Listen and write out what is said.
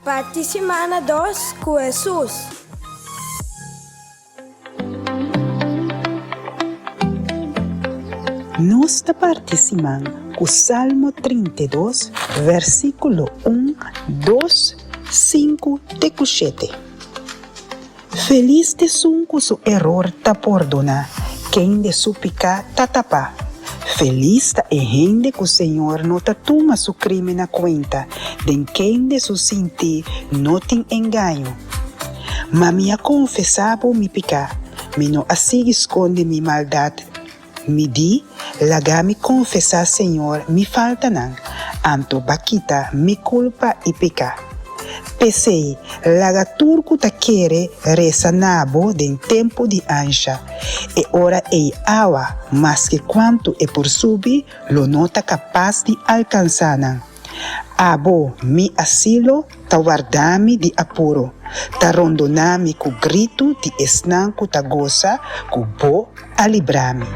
Parte semana 2 com Jesus. Nós participamos com o Salmo 32, versículo 1, 2, 5 e 7. Feliz de sunco su error ta perdona, quem de su pica ta tapa. Feliz ta e gente que o Senhor não ta toma su crime na conta, de quem de su sinti não tem engano. Mas minha confessava mi pica, me não assim esconde mi maldade. Me di, laga mi confessar Senhor, mi falta não, anto bakita mi culpa e pica. Pensei, laga turco ta quere resa nabo den tempo de ancha, e ora ei awa, mas que quanto é por subir, lo nota capaz de alcançar. Abo, mi asilo, ta guardami de apuro, ta rondonami cu grito de esnanco ta goza, cu bo a librami.